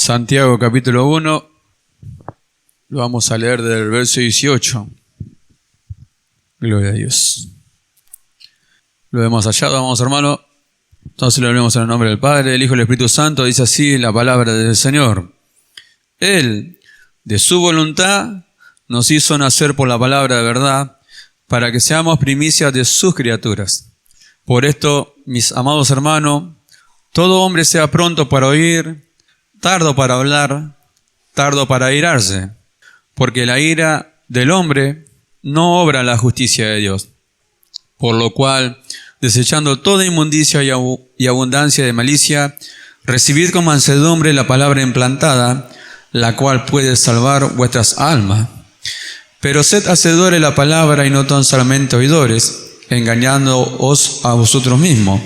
Santiago capítulo 1, lo vamos a leer del verso 18. Gloria a Dios. Lo vemos allá, vamos hermano. Entonces lo leemos en el nombre del Padre, del Hijo y del Espíritu Santo. Dice así la palabra del Señor. Él, de su voluntad, nos hizo nacer por la palabra de verdad, para que seamos primicias de sus criaturas. Por esto, mis amados hermanos, todo hombre sea pronto para oír, tardo para hablar, tardo para airarse, porque la ira del hombre no obra la justicia de Dios. Por lo cual, desechando toda inmundicia y abundancia de malicia, recibid con mansedumbre la palabra implantada, la cual puede salvar vuestras almas. Pero sed hacedores de la palabra y no tan solamente oidores, engañándoos a vosotros mismos.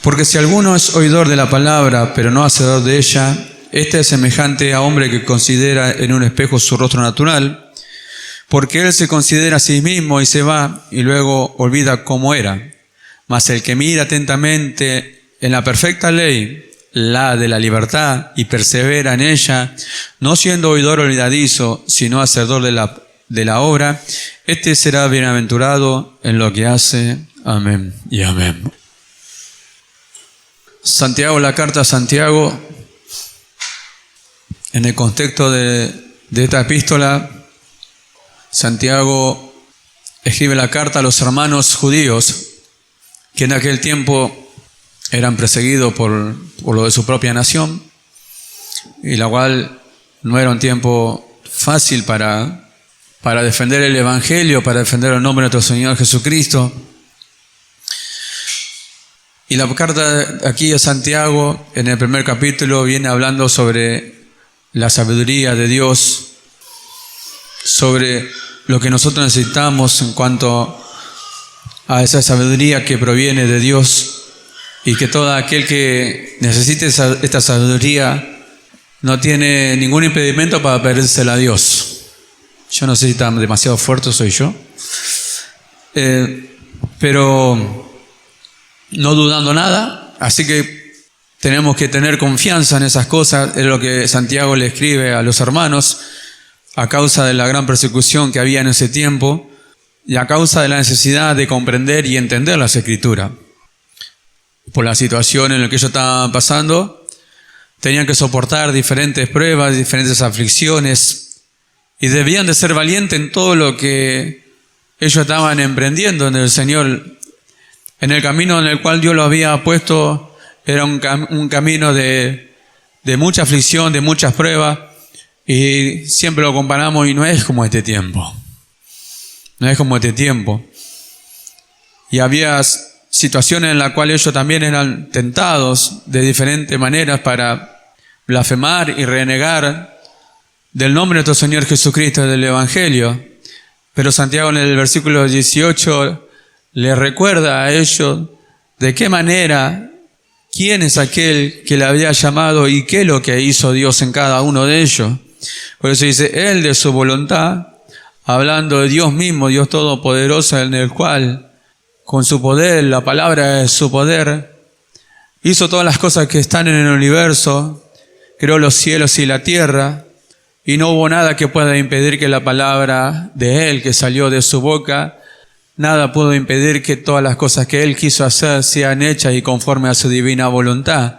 Porque si alguno es oidor de la palabra, pero no hacedor de ella, este es semejante a hombre que considera en un espejo su rostro natural, porque él se considera a sí mismo y se va, y luego olvida cómo era. Mas el que mira atentamente en la perfecta ley, la de la libertad, y persevera en ella, no siendo oidor olvidadizo, sino hacedor de la obra, este será bienaventurado en lo que hace. Amén y amén. Santiago, la carta a Santiago, en el contexto de esta epístola, Santiago escribe la carta a los hermanos judíos que en aquel tiempo eran perseguidos por lo de su propia nación, y la cual no era un tiempo fácil para defender el Evangelio, para defender el nombre de nuestro Señor Jesucristo. Y la carta aquí a Santiago, en el primer capítulo, viene hablando sobre la sabiduría de Dios, sobre lo que nosotros necesitamos en cuanto a esa sabiduría que proviene de Dios, y que todo aquel que necesite esta sabiduría no tiene ningún impedimento para pedírsela a Dios. Yo no sé si está demasiado fuerte, soy yo, pero no dudando nada, así que tenemos que tener confianza en esas cosas. Es lo que Santiago le escribe a los hermanos a causa de la gran persecución que había en ese tiempo y a causa de la necesidad de comprender y entender las Escrituras. Por la situación en la que ellos estaban pasando, tenían que soportar diferentes pruebas, diferentes aflicciones, y debían de ser valientes en todo lo que ellos estaban emprendiendo en el Señor. En el camino en el cual Dios lo había puesto, era un camino de mucha aflicción, de muchas pruebas, y siempre lo comparamos y no es como este tiempo. No es como este tiempo. Y había situaciones en las cuales ellos también eran tentados de diferentes maneras para blasfemar y renegar del nombre de nuestro Señor Jesucristo, del Evangelio. Pero Santiago en el versículo 18 le recuerda a ellos de qué manera, quién es aquel que le había llamado y qué es lo que hizo Dios en cada uno de ellos. Por eso dice, Él de su voluntad, hablando de Dios mismo, Dios Todopoderoso, en el cual, con su poder, la palabra de su poder, hizo todas las cosas que están en el universo, creó los cielos y la tierra, y no hubo nada que pueda impedir que la palabra de Él, que salió de su boca, nada pudo impedir que todas las cosas que Él quiso hacer sean hechas y conforme a su divina voluntad.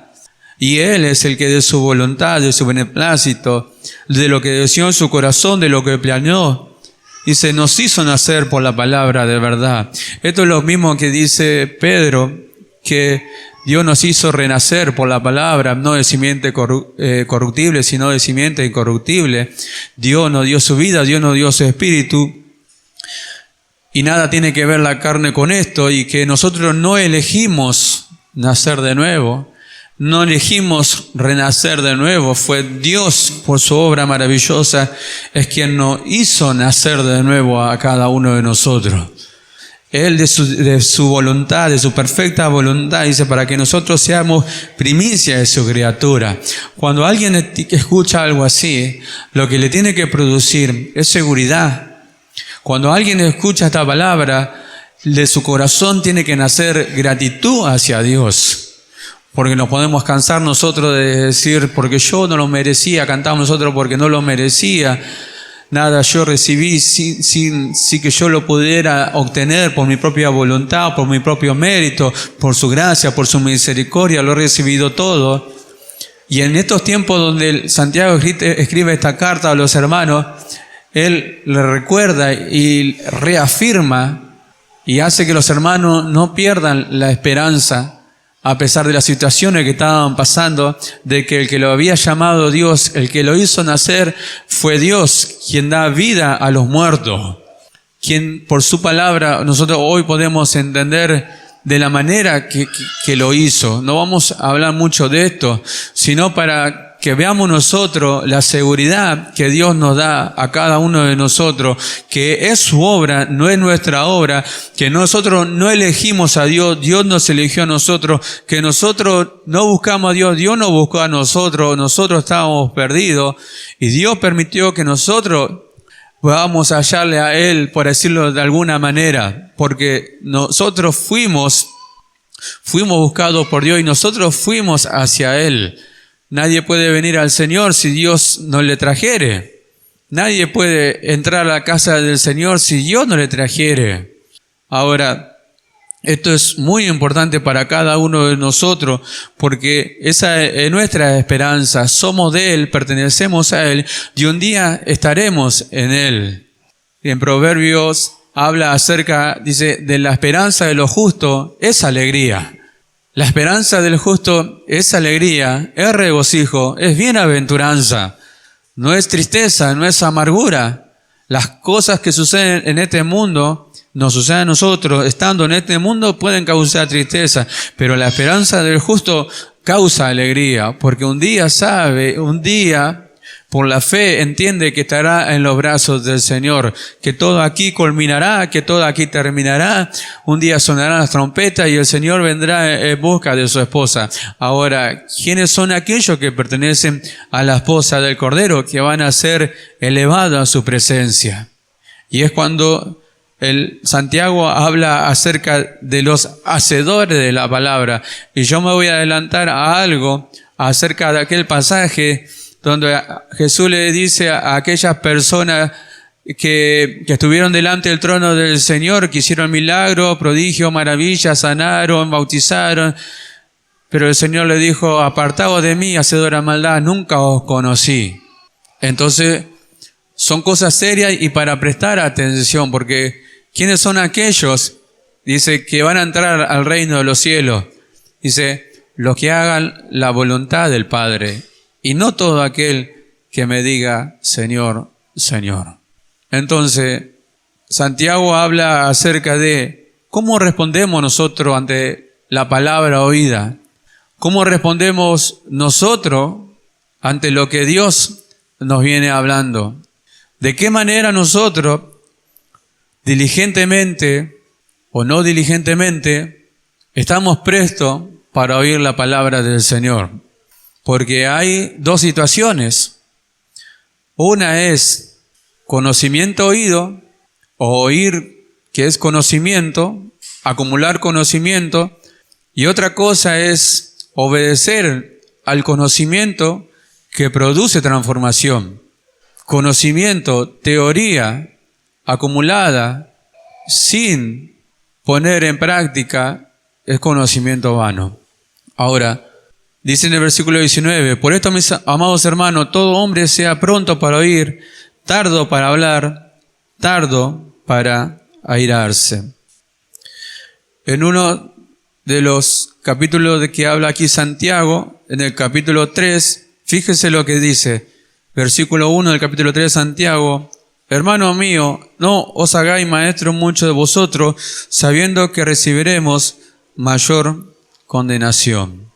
Y Él es el que de su voluntad, de su beneplácito, de lo que deseó en su corazón, de lo que planeó, dice, nos hizo nacer por la palabra de verdad. Esto es lo mismo que dice Pedro, que Dios nos hizo renacer por la palabra, no de simiente corruptible, sino de simiente incorruptible. Dios nos dio su vida, Dios nos dio su espíritu. Y nada tiene que ver la carne con esto, y que nosotros no elegimos nacer de nuevo, no elegimos renacer de nuevo, fue Dios por su obra maravillosa, es quien nos hizo nacer de nuevo a cada uno de nosotros. Él de su voluntad, de su perfecta voluntad, dice, para que nosotros seamos primicia de su criatura. Cuando alguien escucha algo así, lo que le tiene que producir es seguridad. Cuando alguien escucha esta palabra, de su corazón tiene que nacer gratitud hacia Dios. porque nos podemos cansar nosotros de decir, porque yo no lo merecía, cantamos nosotros porque no lo merecía, nada yo recibí sin que yo lo pudiera obtener por mi propia voluntad, por mi propio mérito, por su gracia, por su misericordia, lo he recibido todo. Y en estos tiempos donde Santiago escribe esta carta a los hermanos, él le recuerda y reafirma y hace que los hermanos no pierdan la esperanza, a pesar de las situaciones que estaban pasando, de que el que lo había llamado Dios, el que lo hizo nacer, fue Dios, quien da vida a los muertos, quien por su palabra nosotros hoy podemos entender de la manera que lo hizo. No vamos a hablar mucho de esto, sino para que veamos nosotros la seguridad que Dios nos da a cada uno de nosotros, que es su obra, no es nuestra obra, que nosotros no elegimos a Dios, Dios nos eligió a nosotros, que nosotros no buscamos a Dios, Dios nos buscó a nosotros estábamos perdidos, y Dios permitió que nosotros podamos hallarle a Él, por decirlo de alguna manera, porque nosotros fuimos buscados por Dios y nosotros fuimos hacia Él. Nadie puede venir al Señor si Dios no le trajere. Nadie puede entrar a la casa del Señor si Dios no le trajere. Ahora, esto es muy importante para cada uno de nosotros, porque esa es nuestra esperanza. Somos de Él, pertenecemos a Él, y un día estaremos en Él. Y en Proverbios habla acerca, dice, de la esperanza de los justos es alegría. La esperanza del justo es alegría, es regocijo, es bienaventuranza. No es tristeza, no es amargura. Las cosas que suceden en este mundo nos sucede a nosotros, estando en este mundo, pueden causar tristeza, pero la esperanza del justo causa alegría, porque un día por la fe entiende que estará en los brazos del Señor, que todo aquí culminará, que todo aquí terminará, un día sonarán las trompetas y el Señor vendrá en busca de su esposa. Ahora, ¿quiénes son aquellos que pertenecen a la esposa del Cordero, que van a ser elevados a su presencia? Y es cuando el Santiago habla acerca de los hacedores de la palabra. Y yo me voy a adelantar a algo acerca de aquel pasaje donde Jesús le dice a aquellas personas que estuvieron delante del trono del Señor, que hicieron milagros, prodigios, maravillas, sanaron, bautizaron. Pero el Señor le dijo, apartaos de mí, hacedores de maldad, nunca os conocí. Entonces, son cosas serias y para prestar atención, porque ¿quiénes son aquellos? Dice que van a entrar al reino de los cielos. Dice, los que hagan la voluntad del Padre, y no todo aquel que me diga, Señor, Señor. Entonces, Santiago habla acerca de cómo respondemos nosotros ante la palabra oída. ¿Cómo respondemos nosotros ante lo que Dios nos viene hablando? ¿De qué manera nosotros, diligentemente o no diligentemente, estamos prestos para oír la palabra del Señor? Porque hay dos situaciones. Una es conocimiento oído, o oír, que es conocimiento, acumular conocimiento, y otra cosa es obedecer al conocimiento que produce transformación. Conocimiento, teoría acumulada sin poner en práctica es conocimiento vano. Ahora, dice en el versículo 19, por esto, mis amados hermanos, todo hombre sea pronto para oír, tardo para hablar, tardo para airarse. En uno de los capítulos de que habla aquí Santiago, en el capítulo 3, fíjese lo que dice, versículo 1 del capítulo 3 de Santiago, hermano mío, no os hagáis maestros muchos de vosotros, sabiendo que recibiremos mayor condenación.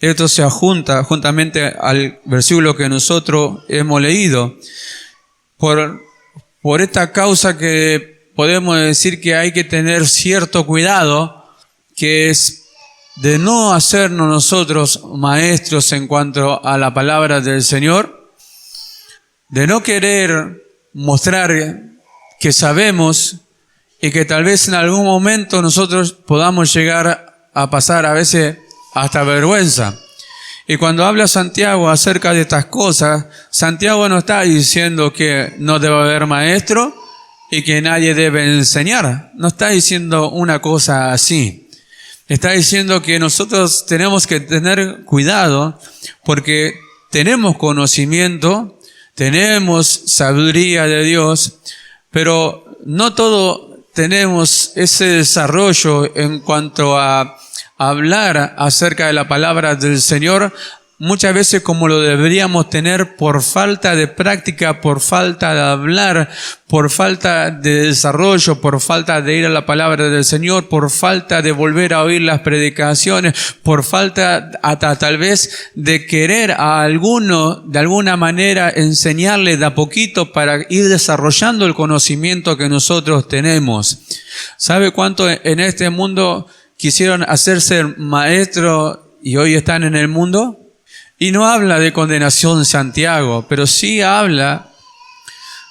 Esto se ajunta juntamente al versículo que nosotros hemos leído. Por esta causa que podemos decir que hay que tener cierto cuidado, que es de no hacernos nosotros maestros en cuanto a la palabra del Señor, de no querer mostrar que sabemos y que tal vez en algún momento nosotros podamos llegar a pasar a veces hasta vergüenza. Y cuando habla Santiago acerca de estas cosas, Santiago no está diciendo que no debe haber maestro y que nadie debe enseñar. No está diciendo una cosa así. Está diciendo que nosotros tenemos que tener cuidado porque tenemos conocimiento, tenemos sabiduría de Dios, pero no todo tenemos ese desarrollo en cuanto a hablar acerca de la palabra del Señor, muchas veces como lo deberíamos tener por falta de práctica, por falta de hablar, por falta de desarrollo, por falta de ir a la palabra del Señor, por falta de volver a oír las predicaciones, por falta hasta tal vez de querer a alguno de alguna manera enseñarle de a poquito para ir desarrollando el conocimiento que nosotros tenemos. ¿Sabe cuánto en este mundo quisieron hacerse maestros y hoy están en el mundo? Y no habla de condenación Santiago, pero sí habla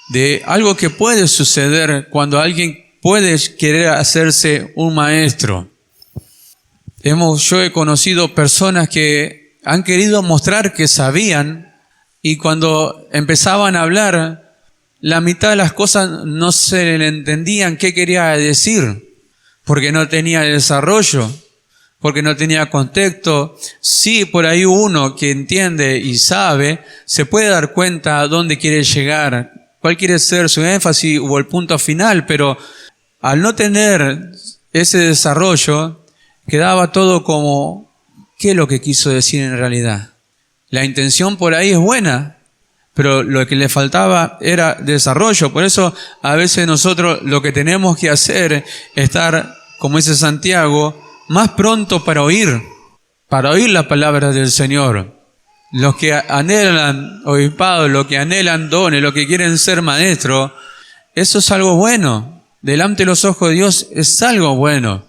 de algo que puede suceder cuando alguien puede querer hacerse un maestro. Yo he conocido personas que han querido mostrar que sabían y cuando empezaban a hablar, la mitad de las cosas no se le entendían qué quería decir. Porque no tenía desarrollo, porque no tenía contexto. Sí, por ahí uno que entiende y sabe, se puede dar cuenta a dónde quiere llegar, cuál quiere ser su énfasis o el punto final, pero al no tener ese desarrollo, quedaba todo como, ¿qué es lo que quiso decir en realidad? La intención por ahí es buena, pero lo que le faltaba era desarrollo. Por eso a veces nosotros lo que tenemos que hacer es estar, como dice Santiago, más pronto para oír la palabra del Señor. Los que anhelan obispado, los que anhelan dones, los que quieren ser maestros, eso es algo bueno. Delante de los ojos de Dios es algo bueno.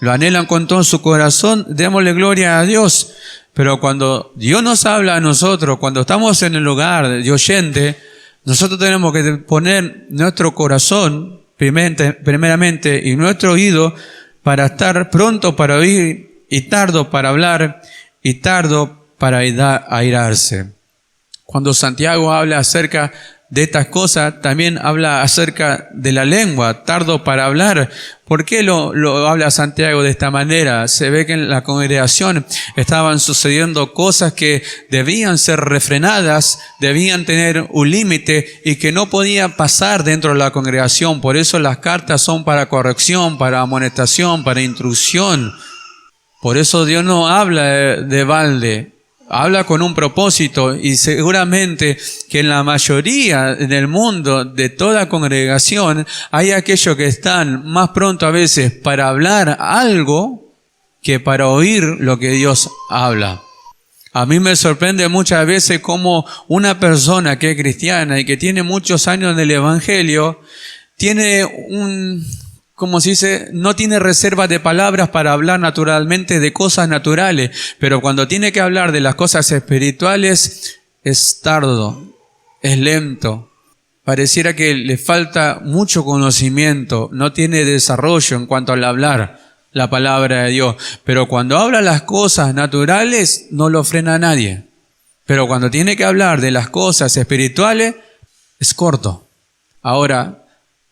Lo anhelan con todo su corazón, démosle gloria a Dios. Pero cuando Dios nos habla a nosotros, cuando estamos en el lugar de oyente, nosotros tenemos que poner nuestro corazón primeramente y nuestro oído para estar pronto para oír y tardo para hablar y tardo para airarse. Cuando Santiago habla acerca de estas cosas, también habla acerca de la lengua, tardo para hablar. ¿Por qué lo habla Santiago de esta manera? Se ve que en la congregación estaban sucediendo cosas que debían ser refrenadas, debían tener un límite y que no podía pasar dentro de la congregación. Por eso las cartas son para corrección, para amonestación, para instrucción. Por eso Dios no habla de balde. Habla con un propósito y seguramente que en la mayoría del mundo de toda congregación hay aquellos que están más pronto a veces para hablar algo que para oír lo que Dios habla. A mí me sorprende muchas veces cómo una persona que es cristiana y que tiene muchos años en el Evangelio tiene como se dice, no tiene reserva de palabras para hablar naturalmente de cosas naturales, pero cuando tiene que hablar de las cosas espirituales es tardo, es lento. Pareciera que le falta mucho conocimiento, no tiene desarrollo en cuanto al hablar la palabra de Dios. Pero cuando habla las cosas naturales no lo frena a nadie. Pero cuando tiene que hablar de las cosas espirituales es corto. Ahora,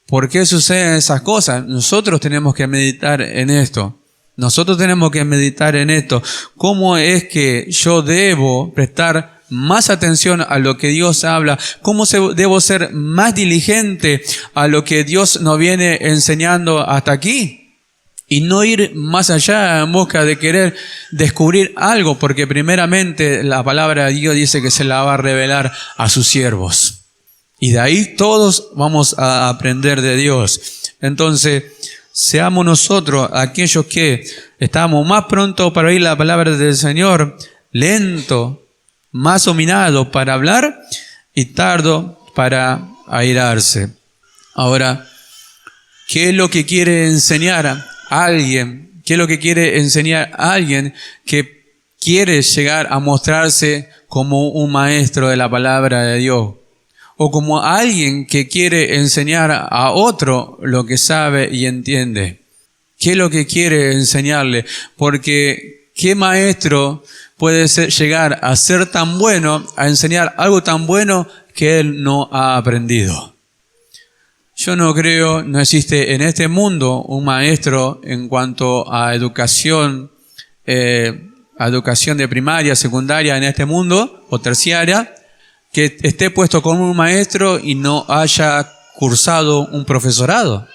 ¿por qué suceden esas cosas? Nosotros tenemos que meditar en esto. Nosotros tenemos que meditar en esto. ¿Cómo es que yo debo prestar más atención a lo que Dios habla? ¿Cómo debo ser más diligente a lo que Dios nos viene enseñando hasta aquí? Y no ir más allá en busca de querer descubrir algo, porque primeramente la palabra de Dios dice que se la va a revelar a sus siervos. Y de ahí todos vamos a aprender de Dios. Entonces, seamos nosotros aquellos que estamos más pronto para oír la palabra del Señor, lento, más dominado para hablar y tardo para airarse. Ahora, ¿qué es lo que quiere enseñar a alguien? ¿Qué es lo que quiere enseñar a alguien que quiere llegar a mostrarse como un maestro de la palabra de Dios? O como alguien que quiere enseñar a otro lo que sabe y entiende. ¿Qué es lo que quiere enseñarle? Porque ¿qué maestro puede llegar a ser tan bueno, a enseñar algo tan bueno que él no ha aprendido? Yo no creo, no existe en este mundo un maestro en cuanto a educación de primaria, secundaria en este mundo, o terciaria, que esté puesto como un maestro y no haya cursado un profesorado.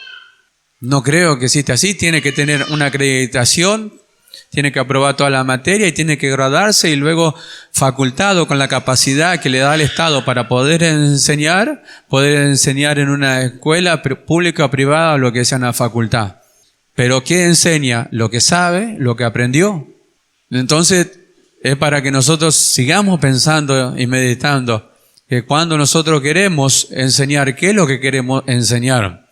No creo que exista así. Tiene que tener una acreditación, tiene que aprobar toda la materia y tiene que graduarse y luego facultado con la capacidad que le da el Estado para poder enseñar en una escuela pública o privada o lo que sea una facultad. Pero ¿qué enseña? Lo que sabe, lo que aprendió. Entonces es para que nosotros sigamos pensando y meditando que cuando nosotros queremos enseñar, ¿qué es lo que queremos enseñar?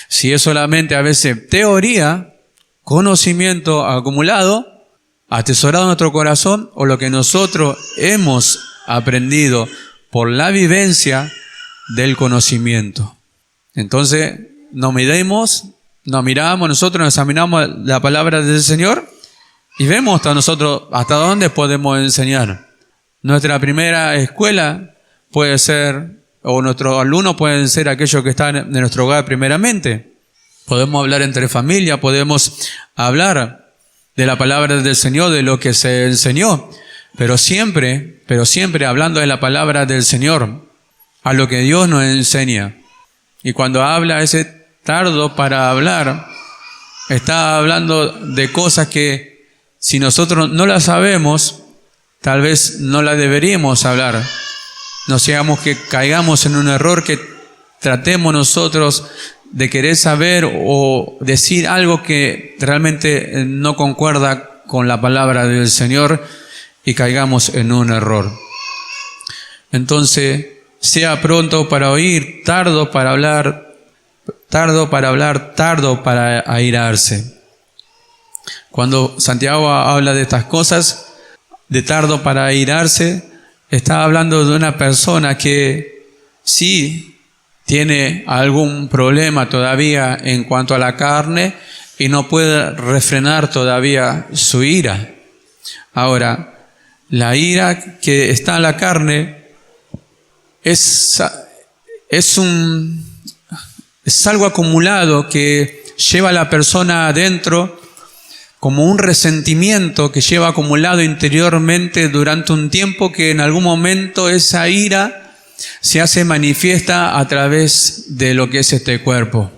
Si es solamente a veces teoría, conocimiento acumulado, atesorado en nuestro corazón, o lo que nosotros hemos aprendido por la vivencia del conocimiento. Entonces nos miramos, nosotros nos examinamos la palabra del Señor y vemos hasta dónde podemos enseñar. Nuestra primera escuela puede ser, o nuestros alumnos pueden ser aquellos que están en nuestro hogar primeramente. Podemos hablar entre familia, podemos hablar de la palabra del Señor, de lo que se enseñó, pero siempre hablando de la palabra del Señor, a lo que Dios nos enseña. Y cuando habla ese tardo para hablar, está hablando de cosas que si nosotros no las sabemos, tal vez no las deberíamos hablar. No seamos que caigamos en un error que tratemos nosotros de querer saber o decir algo que realmente no concuerda con la palabra del Señor y caigamos en un error. Entonces, sea pronto para oír, tardo para hablar, tardo para airarse. Cuando Santiago habla de estas cosas, de tardo para airarse, está hablando de una persona que sí tiene algún problema todavía en cuanto a la carne y no puede refrenar todavía su ira. Ahora, la ira que está en la carne es algo acumulado que lleva a la persona adentro como un resentimiento que lleva acumulado interiormente durante un tiempo, que en algún momento esa ira se hace manifiesta a través de lo que es este cuerpo.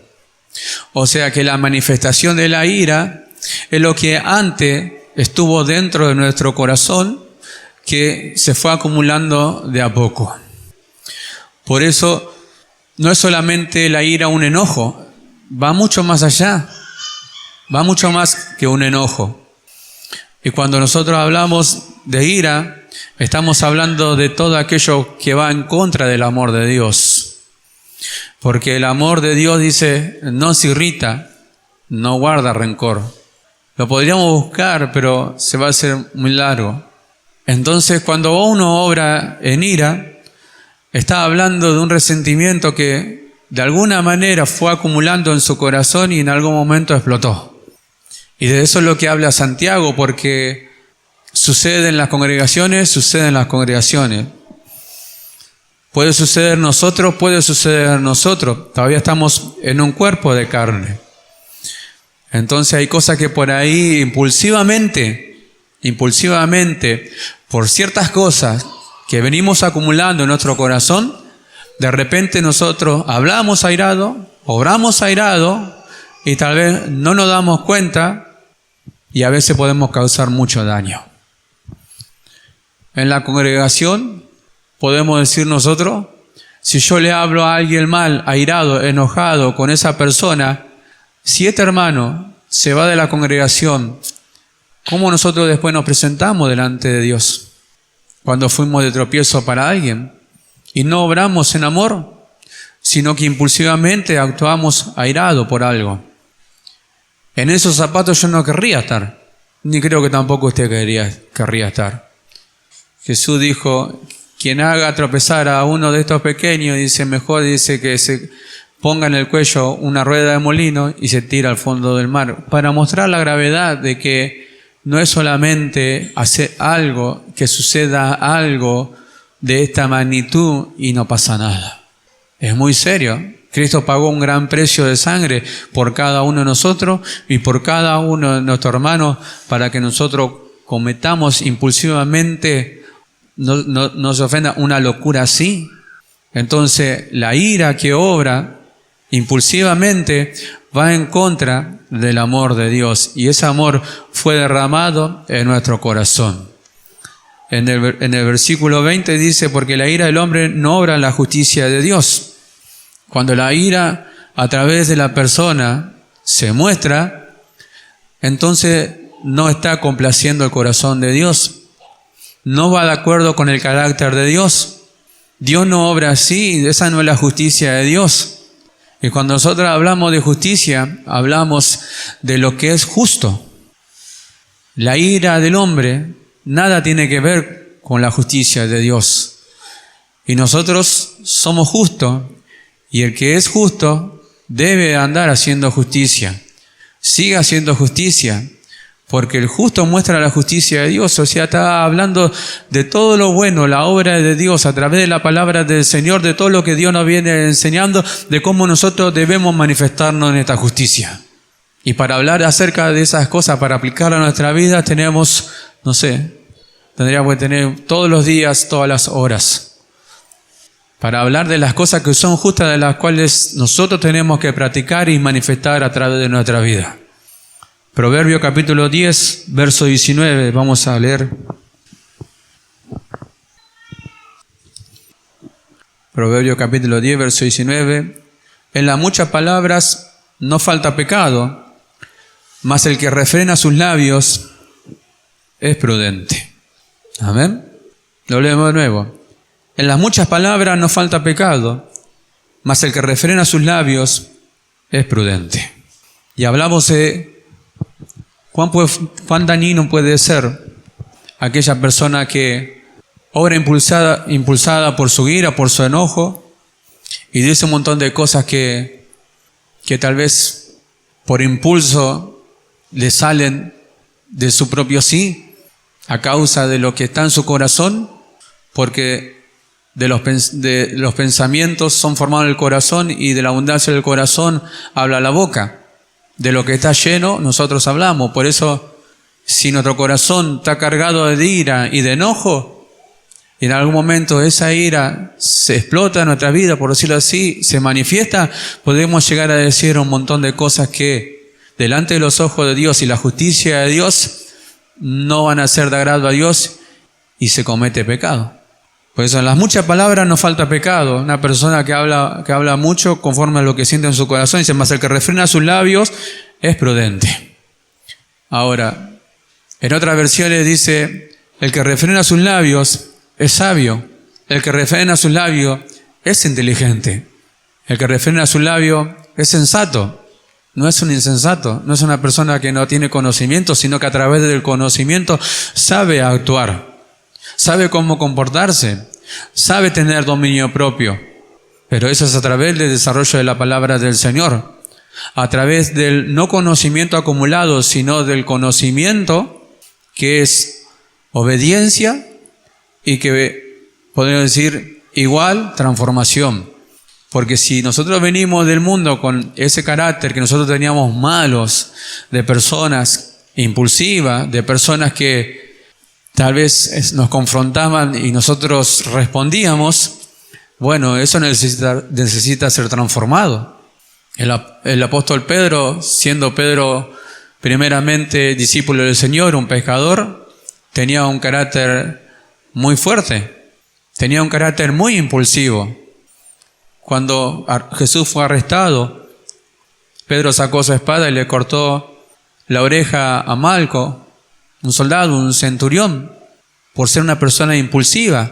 O sea que la manifestación de la ira es lo que antes estuvo dentro de nuestro corazón, que se fue acumulando de a poco. Por eso no es solamente la ira un enojo, va mucho más allá, va mucho más que un enojo. Y cuando nosotros hablamos de ira, estamos hablando de todo aquello que va en contra del amor de Dios. Porque el amor de Dios dice, no se irrita, no guarda rencor. Lo podríamos buscar, pero se va a hacer muy largo. Entonces, cuando uno obra en ira, está hablando de un resentimiento que de alguna manera fue acumulando en su corazón y en algún momento explotó. Y de eso es lo que habla Santiago, porque sucede en las congregaciones. Puede suceder nosotros. Todavía estamos en un cuerpo de carne. Entonces hay cosas que por ahí impulsivamente, por ciertas cosas que venimos acumulando en nuestro corazón, de repente nosotros hablamos airado, obramos airado y tal vez no nos damos cuenta y a veces podemos causar mucho daño. En la congregación podemos decir nosotros, si yo le hablo a alguien mal, airado, enojado con esa persona, si este hermano se va de la congregación, ¿cómo nosotros después nos presentamos delante de Dios? Cuando fuimos de tropiezo para alguien y no obramos en amor, sino que impulsivamente actuamos airado por algo. En esos zapatos yo no querría estar, ni creo que tampoco usted querría estar. Jesús dijo, quien haga tropezar a uno de estos pequeños, dice que se ponga en el cuello una rueda de molino y se tira al fondo del mar, para mostrar la gravedad de que no es solamente hacer algo, que suceda algo de esta magnitud y no pasa nada. Es muy serio. Cristo pagó un gran precio de sangre por cada uno de nosotros y por cada uno de nuestros hermanos para que nosotros cometamos impulsivamente, no se ofenda, una locura así. Entonces, la ira que obra impulsivamente va en contra del amor de Dios, y ese amor fue derramado en nuestro corazón. En el versículo 20 dice, porque la ira del hombre no obra en la justicia de Dios. Cuando la ira a través de la persona se muestra, entonces no está complaciendo el corazón de Dios, no va de acuerdo con el carácter de Dios. Dios no obra así, esa no es la justicia de Dios. Y cuando nosotros hablamos de justicia, hablamos de lo que es justo. La ira del hombre nada tiene que ver con la justicia de Dios. Y nosotros somos justos, y el que es justo debe andar haciendo justicia. Siga haciendo justicia, porque el justo muestra la justicia de Dios. O sea, está hablando de todo lo bueno, la obra de Dios a través de la palabra del Señor, de todo lo que Dios nos viene enseñando, de cómo nosotros debemos manifestarnos en esta justicia. Y para hablar acerca de esas cosas, para aplicarlas a nuestra vida, tenemos, tendríamos que tener todos los días, todas las horas, para hablar de las cosas que son justas, de las cuales nosotros tenemos que practicar y manifestar a través de nuestra vida. Proverbio capítulo 10, verso 19, vamos a leer. Proverbio capítulo 10, verso 19. En las muchas palabras no falta pecado, mas el que refrena sus labios es prudente. Amén. Lo leemos de nuevo. En las muchas palabras no falta pecado, mas el que refrena sus labios es prudente. Y hablamos de ¿cuán dañino puede ser aquella persona que obra impulsada por su ira, por su enojo, y dice un montón de cosas que tal vez por impulso le salen de su propio sí, a causa de lo que está en su corazón, porque de los pensamientos son formados en el corazón, y de la abundancia del corazón habla la boca. De lo que está lleno, nosotros hablamos. Por eso, si nuestro corazón está cargado de ira y de enojo, y en algún momento esa ira se explota en nuestra vida, por decirlo así, se manifiesta, podemos llegar a decir un montón de cosas que delante de los ojos de Dios y la justicia de Dios no van a ser de agrado a Dios, y se comete pecado. Por eso en las muchas palabras no falta pecado. Una persona que habla mucho conforme a lo que siente en su corazón, dice, mas el que refrena sus labios es prudente. Ahora, en otras versiones dice, el que refrena sus labios es sabio. El que refrena sus labios es inteligente. El que refrena sus labios es sensato. No es un insensato, no es una persona que no tiene conocimiento, sino que a través del conocimiento sabe actuar. Sabe cómo comportarse, sabe tener dominio propio, pero eso es a través del desarrollo de la palabra del Señor, a través del no conocimiento acumulado, sino del conocimiento que es obediencia y que podemos decir igual transformación. Porque si nosotros venimos del mundo con ese carácter que nosotros teníamos malos, de personas impulsivas, de personas que tal vez nos confrontaban y nosotros respondíamos, bueno, eso necesita ser transformado. El apóstol Pedro, siendo Pedro primeramente discípulo del Señor, un pescador, tenía un carácter muy fuerte, tenía un carácter muy impulsivo. Cuando Jesús fue arrestado, Pedro sacó su espada y le cortó la oreja a Malco, un soldado, un centurión, por ser una persona impulsiva.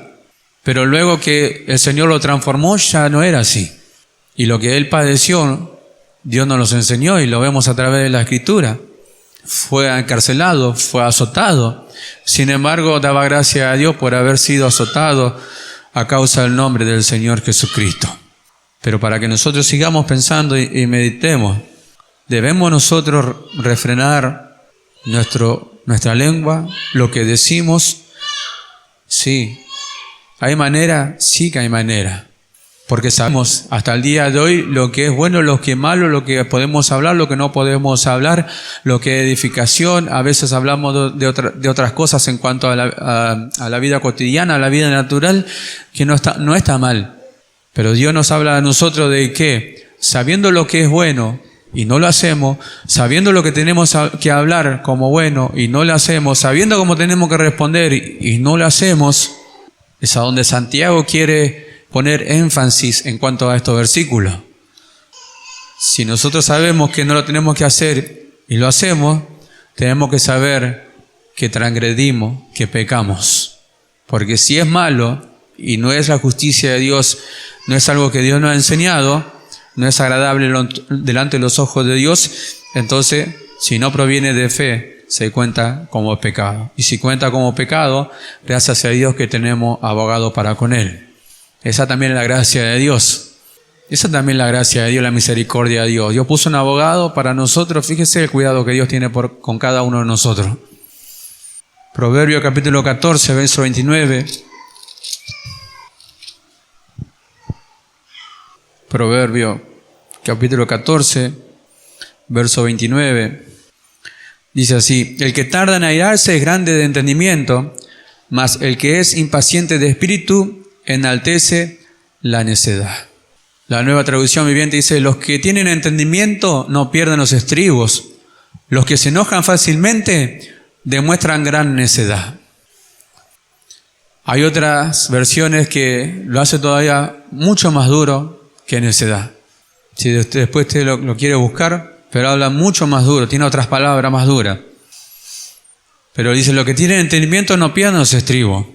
Pero luego que el Señor lo transformó, ya no era así. Y lo que él padeció, Dios nos los enseñó y lo vemos a través de la Escritura. Fue encarcelado, fue azotado. Sin embargo, daba gracias a Dios por haber sido azotado a causa del nombre del Señor Jesucristo. Pero para que nosotros sigamos pensando y meditemos, debemos nosotros refrenar nuestro nuestra lengua, lo que decimos. Sí. ¿Hay manera? Sí que hay manera. Porque sabemos hasta el día de hoy lo que es bueno, lo que es malo, lo que podemos hablar, lo que no podemos hablar, lo que es edificación. A veces hablamos de otras cosas en cuanto a la vida cotidiana, a la vida natural, que no está mal. Pero Dios nos habla a nosotros de que, sabiendo lo que es bueno y no lo hacemos, sabiendo lo que tenemos que hablar como bueno y no lo hacemos, sabiendo cómo tenemos que responder y no lo hacemos, es a donde Santiago quiere poner énfasis en cuanto a estos versículos. Si nosotros sabemos que no lo tenemos que hacer y lo hacemos, tenemos que saber que transgredimos, que pecamos. Porque si es malo y no es la justicia de Dios, no es algo que Dios nos ha enseñado, no es agradable delante de los ojos de Dios, entonces si no proviene de fe, se cuenta como pecado. Y si cuenta como pecado, gracias a Dios que tenemos abogado para con Él. Esa también es la gracia de Dios. Esa también es la gracia de Dios, la misericordia de Dios. Dios puso un abogado para nosotros. Fíjese el cuidado que Dios tiene con cada uno de nosotros. Proverbio capítulo 14, verso 29. Proverbio capítulo 14, verso 29. Dice así: el que tarda en airarse es grande de entendimiento, mas el que es impaciente de espíritu enaltece la necedad. La Nueva Traducción Viviente dice: los que tienen entendimiento no pierden los estribos, los que se enojan fácilmente demuestran gran necedad. Hay otras versiones que lo hace todavía mucho más duro que necedad. Si después usted lo quiere buscar, pero habla mucho más duro, tiene otras palabras más duras. Pero dice: los que tienen entendimiento no pierden los estribos.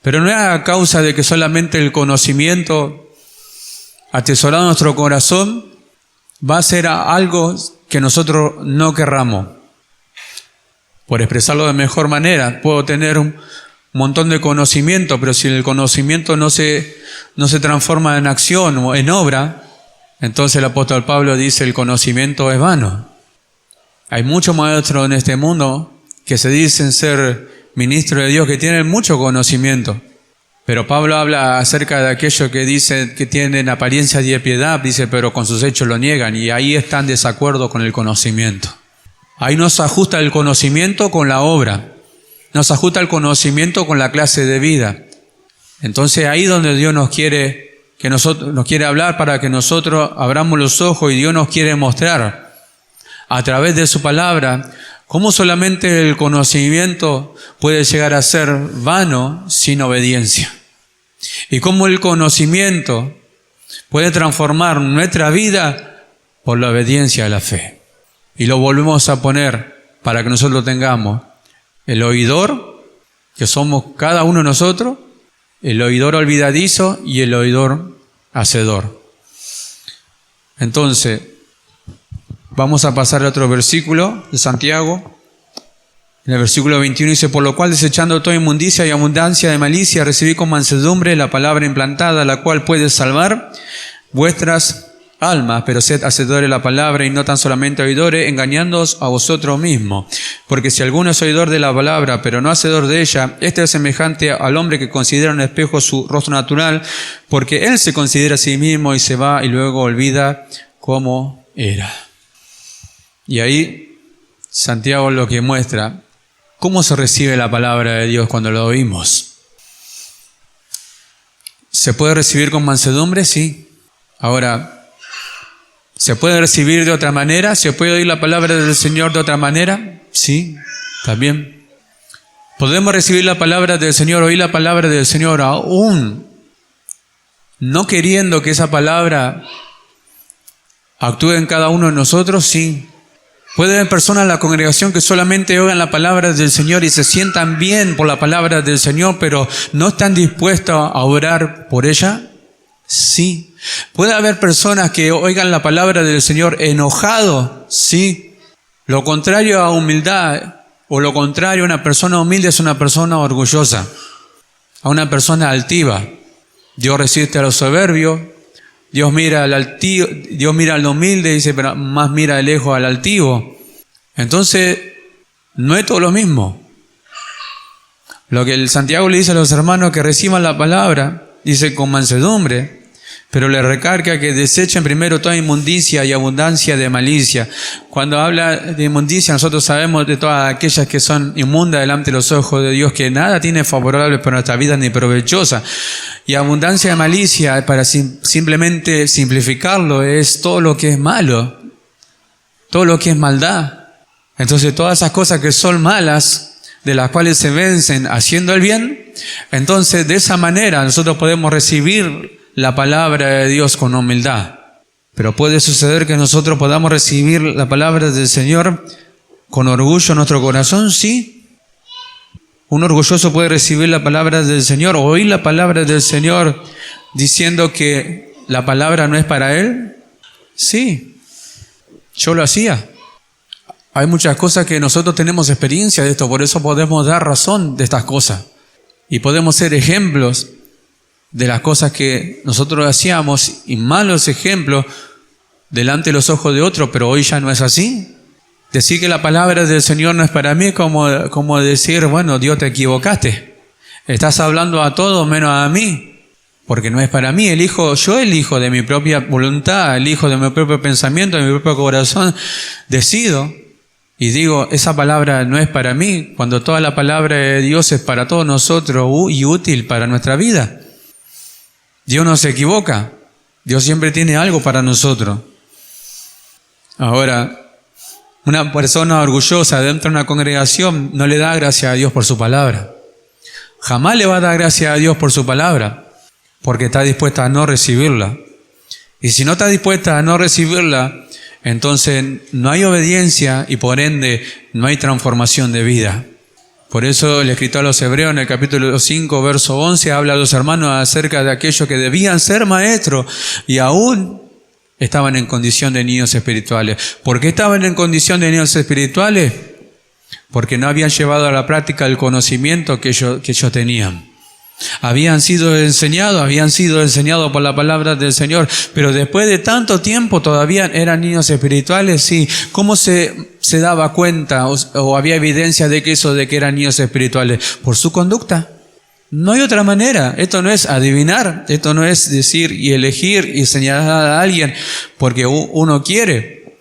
Pero no es a causa de que solamente el conocimiento atesorado en nuestro corazón va a ser algo que nosotros no querramos. Por expresarlo de mejor manera, puedo tener un montón de conocimiento, pero si el conocimiento no se transforma en acción o en obra, entonces el apóstol Pablo dice: el conocimiento es vano. Hay muchos maestros en este mundo que se dicen ser ministros de Dios, que tienen mucho conocimiento. Pero Pablo habla acerca de aquellos que dicen que tienen apariencia de piedad, dice, pero con sus hechos lo niegan, y ahí están en desacuerdo con el conocimiento. Ahí nos ajusta el conocimiento con la obra, nos ajusta el conocimiento con la clase de vida. Entonces ahí donde Dios nos quiere hablar para que nosotros abramos los ojos, y Dios nos quiere mostrar a través de su palabra cómo solamente el conocimiento puede llegar a ser vano sin obediencia. Y cómo el conocimiento puede transformar nuestra vida por la obediencia a la fe. Y lo volvemos a poner para que nosotros tengamos el oidor, que somos cada uno de nosotros, el oidor olvidadizo y el oidor hacedor. Entonces, vamos a pasar a otro versículo de Santiago. En el versículo 21 dice: por lo cual, desechando toda inmundicia y abundancia de malicia, recibí con mansedumbre la palabra implantada, la cual puede salvar vuestras almas. Pero sed hacedores de la palabra y no tan solamente oidores, engañándoos a vosotros mismos. Porque si alguno es oidor de la palabra, pero no hacedor de ella, este es semejante al hombre que considera en el espejo su rostro natural, porque él se considera a sí mismo y se va y luego olvida cómo era. Y ahí Santiago lo que muestra: ¿cómo se recibe la palabra de Dios cuando lo oímos? ¿Se puede recibir con mansedumbre? Sí. Ahora, ¿se puede recibir de otra manera? ¿Se puede oír la palabra del Señor de otra manera? Sí, también. ¿Podemos recibir la palabra del Señor, oír la palabra del Señor aún no queriendo que esa palabra actúe en cada uno de nosotros? Sí. Puede haber personas en la congregación que solamente oigan la palabra del Señor y se sientan bien por la palabra del Señor, pero no están dispuestos a orar por ella. Sí. Puede haber personas que oigan la palabra del Señor enojado. Sí. Lo contrario a humildad, o lo contrario a una persona humilde, es una persona orgullosa, a una persona altiva. Dios resiste a los soberbios. Dios mira al altivo, Dios mira al humilde, dice, pero más mira de lejos al altivo. Entonces, No es todo lo mismo. Lo que el Santiago le dice a los hermanos que reciban la palabra, dice con mansedumbre, pero le recarga que desechen primero toda inmundicia y abundancia de malicia. Cuando habla de inmundicia, nosotros sabemos de todas aquellas que son inmundas delante de los ojos de Dios, que nada tiene favorable para nuestra vida ni provechosa. Y abundancia de malicia, para simplemente simplificarlo, es todo lo que es malo, todo lo que es maldad. Entonces todas esas cosas que son malas, de las cuales se vencen haciendo el bien, entonces de esa manera nosotros podemos recibir la palabra de Dios con humildad. Pero puede suceder que nosotros podamos recibir la palabra del Señor con orgullo en nuestro corazón, sí. Un orgulloso puede recibir la palabra del Señor, o oír la palabra del Señor diciendo que la palabra no es para él. Sí, yo lo hacía. Hay muchas cosas que nosotros tenemos experiencia de esto, por eso podemos dar razón de estas cosas. Y podemos ser ejemplos de las cosas que nosotros hacíamos y malos ejemplos delante de los ojos de otros, pero hoy ya no es así. Decir que la palabra del Señor no es para mí es como decir, bueno, Dios, te equivocaste. Estás hablando a todos menos a mí, porque no es para mí. Yo elijo de mi propia voluntad, elijo de mi propio pensamiento, de mi propio corazón, decido. Y digo, esa palabra no es para mí, cuando toda la palabra de Dios es para todos nosotros y útil para nuestra vida. Dios no se equivoca, Dios siempre tiene algo para nosotros. Ahora, una persona orgullosa dentro de una congregación no le da gracias a Dios por su palabra. Jamás le va a dar gracias a Dios por su palabra, porque está dispuesta a no recibirla. Y si no está dispuesta a no recibirla, entonces no hay obediencia y por ende no hay transformación de vida. Por eso el escritor a los Hebreos en el capítulo 5, verso 11, habla a los hermanos acerca de aquellos que debían ser maestros y aún estaban en condición de niños espirituales. ¿Por qué estaban en condición de niños espirituales? Porque no habían llevado a la práctica el conocimiento que ellos tenían. Habían sido enseñados por la palabra del Señor, pero después de tanto tiempo todavía eran niños espirituales. Sí, ¿cómo se daba cuenta o había evidencia de que eran niños espirituales? Por su conducta. No hay otra manera. Esto no es adivinar, esto no es decir y elegir y señalar a alguien porque uno quiere.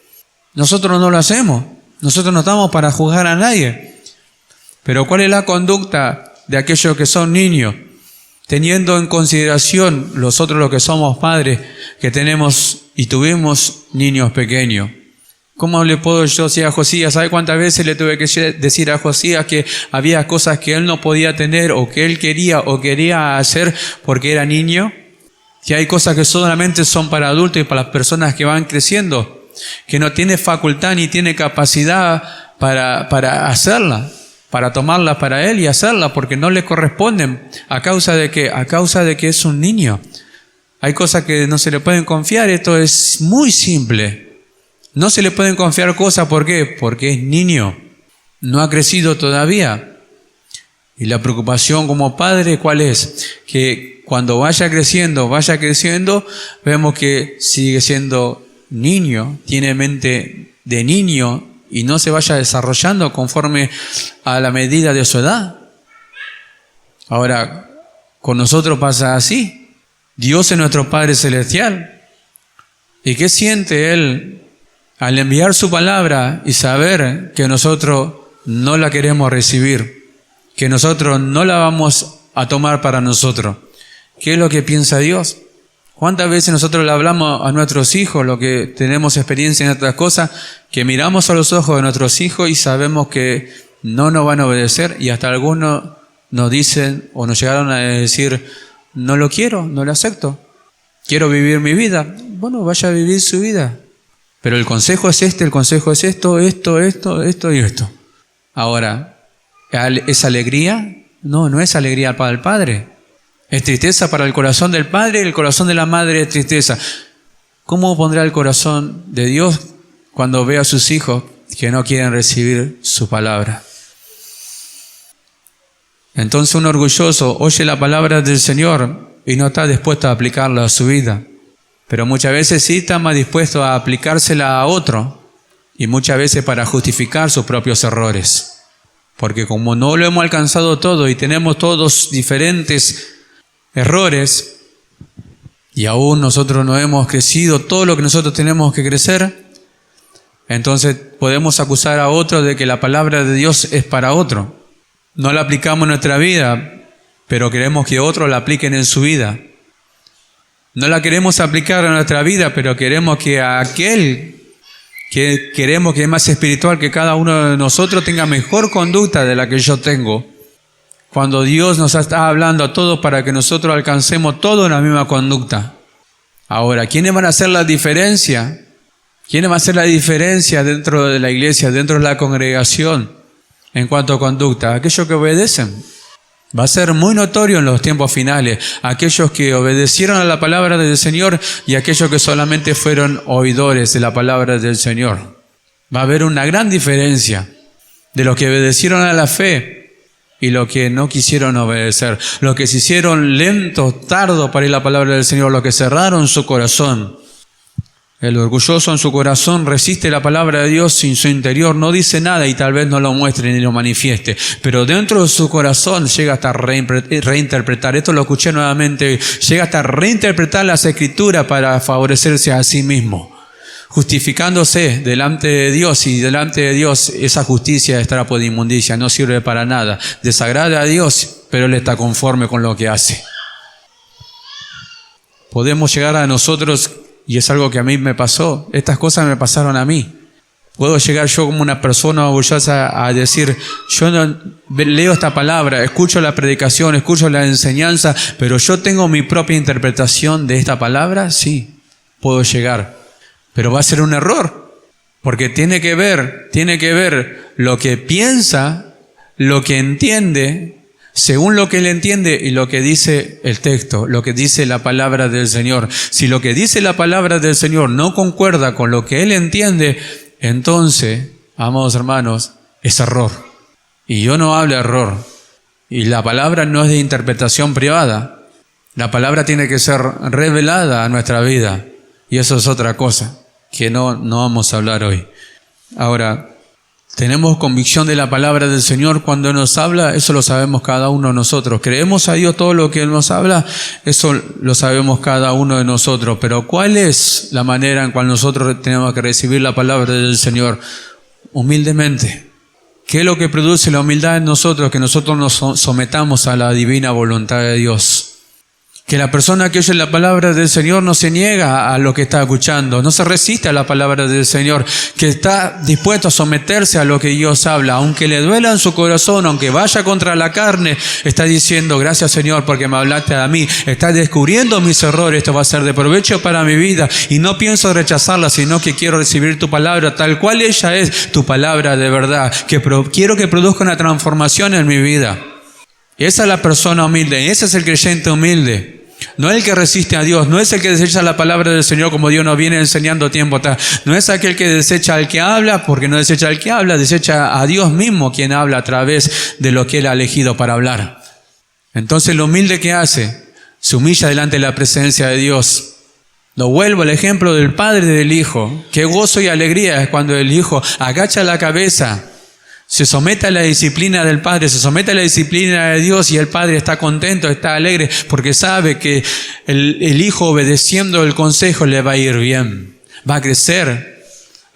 Nosotros no lo hacemos. Nosotros no estamos para juzgar a nadie. Pero ¿cuál es la conducta de aquellos que son niños? Teniendo en consideración nosotros los que somos padres, que tenemos y tuvimos niños pequeños. ¿Cómo le puedo yo decir a Josías? ¿Sabe cuántas veces le tuve que decir a Josías que había cosas que él no podía tener o que él quería hacer porque era niño? Que hay cosas que solamente son para adultos y para las personas que van creciendo, que no tiene facultad ni tiene capacidad para hacerla, para tomarla para él y hacerla, porque no le corresponden. ¿A causa de qué? A causa de que es un niño. Hay cosas que no se le pueden confiar. Esto es muy simple. No se le pueden confiar cosas. ¿Por qué? Porque es niño. No ha crecido todavía. Y la preocupación como padre, ¿cuál es? Que cuando vaya creciendo, vemos que sigue siendo niño, tiene mente de niño, y no se vaya desarrollando conforme a la medida de su edad. Ahora, con nosotros pasa así. Dios es nuestro Padre Celestial. ¿Y qué siente Él al enviar su palabra y saber que nosotros no la queremos recibir? Que nosotros no la vamos a tomar para nosotros. ¿Qué es lo que piensa Dios? ¿Cuántas veces nosotros le hablamos a nuestros hijos, lo que tenemos experiencia en otras cosas, que miramos a los ojos de nuestros hijos y sabemos que no nos van a obedecer? Y hasta algunos nos dicen o nos llegaron a decir, no lo quiero, no lo acepto, quiero vivir mi vida. Bueno, vaya a vivir su vida. Pero el consejo es el consejo es esto y esto. Ahora, ¿es alegría? No, no es alegría para el padre. Es tristeza para el corazón del padre y el corazón de la madre es tristeza. ¿Cómo pondrá el corazón de Dios cuando ve a sus hijos que no quieren recibir su palabra? Entonces un orgulloso oye la palabra del Señor y no está dispuesto a aplicarla a su vida. Pero muchas veces sí está más dispuesto a aplicársela a otro y muchas veces para justificar sus propios errores. Porque como no lo hemos alcanzado todo y tenemos todos diferentes errores, y aún nosotros no hemos crecido todo lo que nosotros tenemos que crecer, entonces podemos acusar a otro de que la palabra de Dios es para otro. No la aplicamos en nuestra vida, pero queremos que otros la apliquen en su vida. No la queremos aplicar en nuestra vida, pero queremos que aquel que queremos que es más espiritual que cada uno de nosotros tenga mejor conducta de la que yo tengo. Cuando Dios nos está hablando a todos para que nosotros alcancemos toda la misma conducta. Ahora, ¿quiénes van a hacer la diferencia? ¿Quiénes van a hacer la diferencia dentro de la iglesia, dentro de la congregación en cuanto a conducta? Aquellos que obedecen. Va a ser muy notorio en los tiempos finales aquellos que obedecieron a la palabra del Señor y aquellos que solamente fueron oidores de la palabra del Señor. Va a haber una gran diferencia de los que obedecieron a la fe y los que no quisieron obedecer. Los que se hicieron lentos, tardos para ir a la palabra del Señor, los que cerraron su corazón. El orgulloso en su corazón resiste la palabra de Dios en su interior, no dice nada y tal vez no lo muestre ni lo manifieste, pero dentro de su corazón llega hasta reinterpretar. Esto lo escuché nuevamente, llega hasta reinterpretar las escrituras para favorecerse a sí mismo, justificándose delante de Dios, y delante de Dios esa justicia es trapo de inmundicia, no sirve para nada, desagrada a Dios, pero Él está conforme con lo que hace. Podemos llegar a nosotros, y es algo que a mí me pasó, estas cosas me pasaron a mí. Puedo llegar yo como una persona orgullosa a decir, yo no leo esta palabra, escucho la predicación, escucho la enseñanza, pero yo tengo mi propia interpretación de esta palabra. Sí, puedo llegar, pero va a ser un error, porque tiene que ver lo que piensa, lo que entiende, según lo que él entiende y lo que dice el texto, lo que dice la palabra del Señor. Si lo que dice la palabra del Señor no concuerda con lo que él entiende, entonces, amados hermanos, es error. Y yo no hablo de error. Y la palabra no es de interpretación privada. La palabra tiene que ser revelada a nuestra vida. Y eso es otra cosa que no vamos a hablar hoy. Ahora, tenemos convicción de la palabra del Señor cuando nos habla, eso lo sabemos cada uno de nosotros. Creemos a Dios todo lo que Él nos habla, eso lo sabemos cada uno de nosotros. Pero ¿cuál es la manera en cual nosotros tenemos que recibir la palabra del Señor? Humildemente. ¿Qué es lo que produce la humildad en nosotros? Que nosotros nos sometamos a la divina voluntad de Dios. Que la persona que oye la palabra del Señor no se niega a lo que está escuchando, no se resiste a la palabra del Señor, que está dispuesto a someterse a lo que Dios habla, aunque le duela en su corazón, aunque vaya contra la carne, está diciendo, gracias Señor porque me hablaste a mí, estás descubriendo mis errores, esto va a ser de provecho para mi vida y no pienso rechazarla, sino que quiero recibir tu palabra tal cual ella es, tu palabra de verdad, que quiero que produzca una transformación en mi vida. Esa es la persona humilde, ese es el creyente humilde. No es el que resiste a Dios, no es el que desecha la palabra del Señor como Dios nos viene enseñando tiempo atrás. No es aquel que desecha al que habla, porque no desecha al que habla, desecha a Dios mismo quien habla a través de lo que Él ha elegido para hablar. Entonces lo humilde que hace, se humilla delante de la presencia de Dios. Lo vuelvo al ejemplo del padre y del hijo. Qué gozo y alegría es cuando el hijo agacha la cabeza, se somete a la disciplina del Padre, se somete a la disciplina de Dios y el Padre está contento, está alegre porque sabe que el Hijo obedeciendo el consejo le va a ir bien, va a crecer,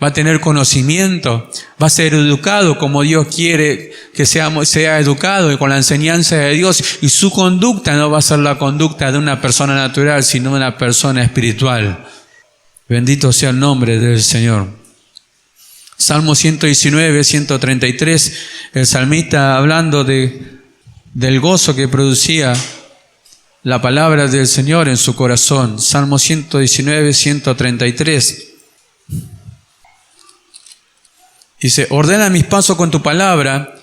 va a tener conocimiento, va a ser educado como Dios quiere que sea educado y con la enseñanza de Dios, y su conducta no va a ser la conducta de una persona natural, sino de una persona espiritual. Bendito sea el nombre del Señor. Salmo 119, 133, el salmista hablando del gozo que producía la palabra del Señor en su corazón. Salmo 119, 133. Dice, ordena mis pasos con tu palabra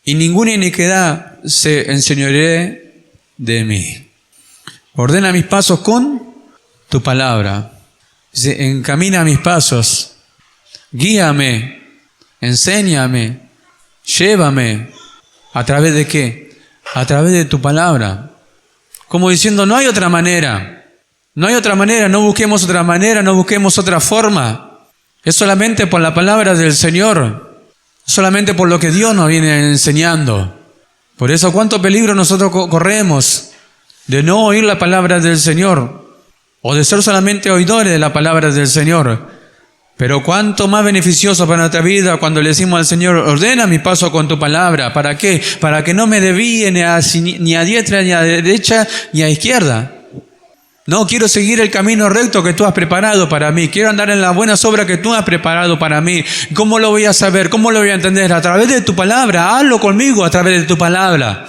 y ninguna iniquidad se enseñoree de mí. Ordena mis pasos con tu palabra. Dice, encamina mis pasos. Guíame, enséñame, llévame. ¿A través de qué? A través de tu palabra. Como diciendo, no hay otra manera. No hay otra manera, no busquemos otra manera, no busquemos otra forma. Es solamente por la palabra del Señor. solamente por lo que Dios nos viene enseñando. Por eso, ¿cuánto peligro nosotros corremos de no oír la palabra del Señor o de ser solamente oidores de la palabra del Señor? Pero cuánto más beneficioso para nuestra vida cuando le decimos al Señor, ordena mi paso con tu palabra. ¿Para qué? Para que no me desvíe ni a diestra, ni a derecha, ni a izquierda. No, quiero seguir el camino recto que tú has preparado para mí. Quiero andar en las buenas obras que tú has preparado para mí. ¿Cómo lo voy a saber? ¿Cómo lo voy a entender? A través de tu palabra. Hazlo conmigo a través de tu palabra.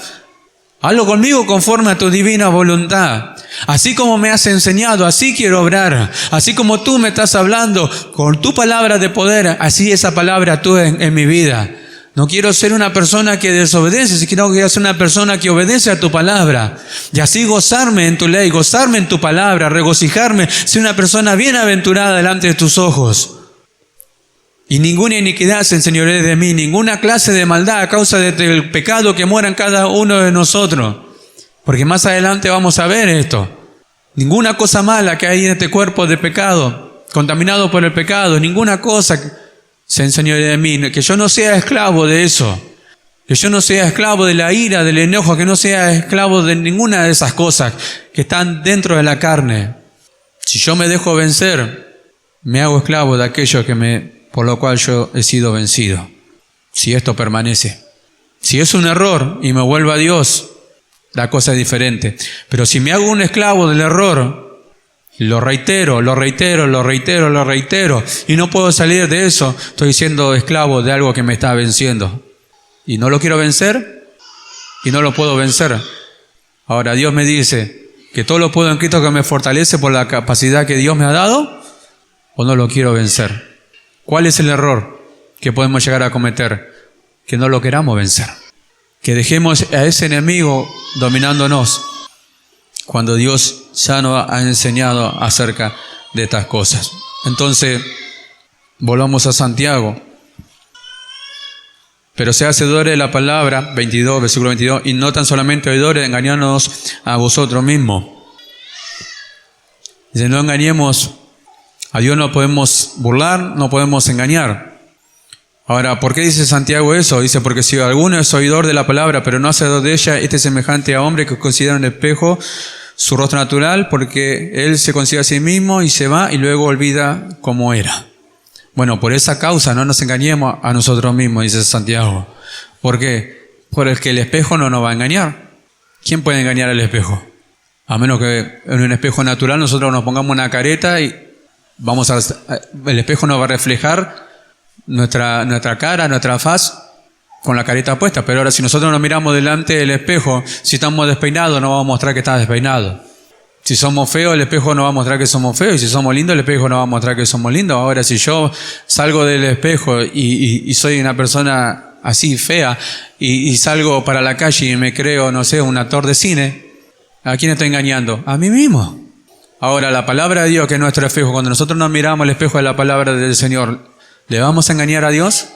Hazlo conmigo conforme a tu divina voluntad. Así como me has enseñado, así quiero obrar. Así como tú me estás hablando con tu palabra de poder, así esa palabra tú en mi vida. No quiero ser una persona que desobedece, sino que quiero ser una persona que obedece a tu palabra. Y así gozarme en tu ley, gozarme en tu palabra, regocijarme, ser una persona bienaventurada delante de tus ojos. Y ninguna iniquidad se enseñoree de mí, ninguna clase de maldad a causa del pecado que muera en cada uno de nosotros. Porque más adelante vamos a ver esto. Ninguna cosa mala que hay en este cuerpo de pecado, contaminado por el pecado, ninguna cosa se enseñoree de mí, que yo no sea esclavo de eso, que yo no sea esclavo de la ira, del enojo, que no sea esclavo de ninguna de esas cosas que están dentro de la carne. Si yo me dejo vencer, me hago esclavo de aquello por lo cual yo he sido vencido. Si esto permanece. Si es un error y me vuelvo a Dios, la cosa es diferente. Pero si me hago un esclavo del error, lo reitero, y no puedo salir de eso, estoy siendo esclavo de algo que me está venciendo. Y no lo quiero vencer, y no lo puedo vencer. Ahora Dios me dice que todo lo puedo en Cristo que me fortalece por la capacidad que Dios me ha dado, o no lo quiero vencer. ¿Cuál es el error que podemos llegar a cometer? Que no lo queramos vencer. Que dejemos a ese enemigo dominándonos, cuando Dios ya nos ha enseñado acerca de estas cosas. Entonces, volvamos a Santiago. Pero sea hacedores de la palabra, 22, versículo 22, y no tan solamente oidores, engañándonos a vosotros mismos. Dice, no engañemos, a Dios no podemos burlar, no podemos engañar. Ahora, ¿por qué dice Santiago eso? Dice, porque si alguno es oidor de la palabra, pero no hacedor de ella, este es semejante a hombre que considera en el espejo su rostro natural, porque él se considera a sí mismo y se va y luego olvida cómo era. Bueno, por esa causa no nos engañemos a nosotros mismos, dice Santiago. ¿Por qué? Porque el espejo no nos va a engañar. ¿Quién puede engañar al espejo? A menos que en un espejo natural nosotros nos pongamos una careta y el espejo nos va a reflejar nuestra cara, nuestra faz con la careta puesta. Pero ahora si nosotros nos miramos delante del espejo, si estamos despeinados nos va a mostrar que está despeinado. Si somos feos, el espejo nos va a mostrar que somos feos, y si somos lindos, el espejo nos va a mostrar que somos lindos. Ahora si yo salgo del espejo y soy una persona así fea y salgo para la calle y me creo, no sé, un actor de cine, ¿a quién estoy engañando? A mí mismo. Ahora la palabra de Dios, que es nuestro espejo, cuando nosotros nos miramos al espejo de la palabra del Señor, ¿le vamos a engañar a Dios?